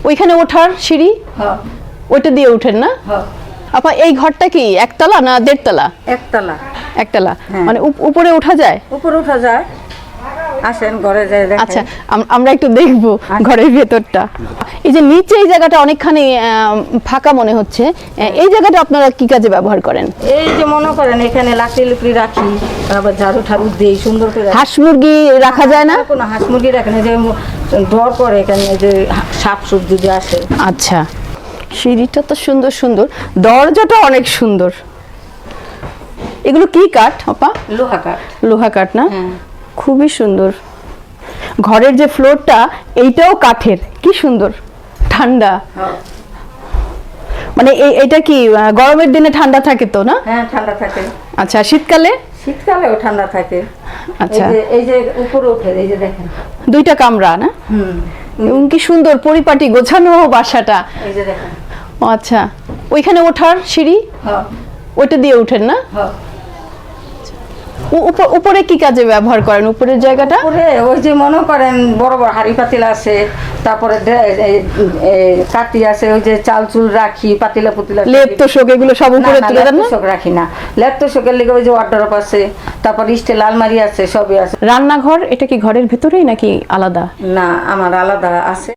ওইখানে ওঠার সিঁড়ি? হ্যাঁ। ওইটা দিয়ে উঠেন না? হ্যাঁ। আপা এই ঘরটা কি একতলা না দেড়তলা? একতলা। একতলা। হ্যাঁ। মানে উপরে ওঠা যায়? উপরে উঠা যায়, আসেন ঘরে যাই দেখেন। আচ্ছা, আমরা একটু দেখবো ঘরের ভেতরটা। এই যে নিচে এই জায়গাটা অনেকখানি ফাঁকা মনে হচ্ছে, এই জায়গাটা আপনারা কি কাজে ব্যবহার করেন? এই যে মনে করেন এখানে লাকড়ি লুকড়ি রাখি, আবার ঝাড়ু ঠাড়ু দিই সুন্দর করে। হাঁস মুরগি রাখা যায় না? কোনো হাঁস মুরগি রাখেন, যে ডর করে এখানে যে সাপ সুপ যদি আসে। আচ্ছা, সিঁড়িটা তো সুন্দর সুন্দর, দরজাটা অনেক সুন্দর। এগুলো কি কাঠ আপা? লোহা কাঠ। লোহা কাঠ না? হ্যাঁ। খুবই সুন্দর। ঘরের যে ফ্লোরটা এইটাও কাঠের, কি সুন্দর, ঠান্ডা। মানে এটা কি গরমের দিনে ঠান্ডা থাকে তো না? হ্যাঁ, ঠান্ডা থাকে। আচ্ছা, শীতকালে? শীতকালেও ঠান্ডা থাকে। আচ্ছা, এই যে উপরে উঠে, এই যে দেখেন দুইটা কামরা না? এবং কি সুন্দর পরিপাটি গোছানো বাসাটা। এই যে দেখেন। ও আচ্ছা, ওইখানে ওঠার সিঁড়ি? হ্যাঁ। ওইটা দিয়ে উঠেন না? হ্যাঁ। উপরে কি কাজে ব্যবহার করেন উপরের জায়গাটা? উপরে ওই যে মনে করেন বড় বড় হাঁড়ি পাতিল আছে, তারপরে কাটি আছে, ওই যে চাল চুল রাখি, পাতিলা পুতিলা, লেপ তোশক এগুলো সব উপরে তুলে দেন না? তোষক রাখি না, লেপ তোষকের লিগে ওই যে ওয়ার্ডরোব আছে, তারপর স্টিল আলমারি আছে, সবই আছে। রান্নাঘর এটা কি ঘরের ভেতরেই নাকি আলাদা? না, আমার আলাদা আছে।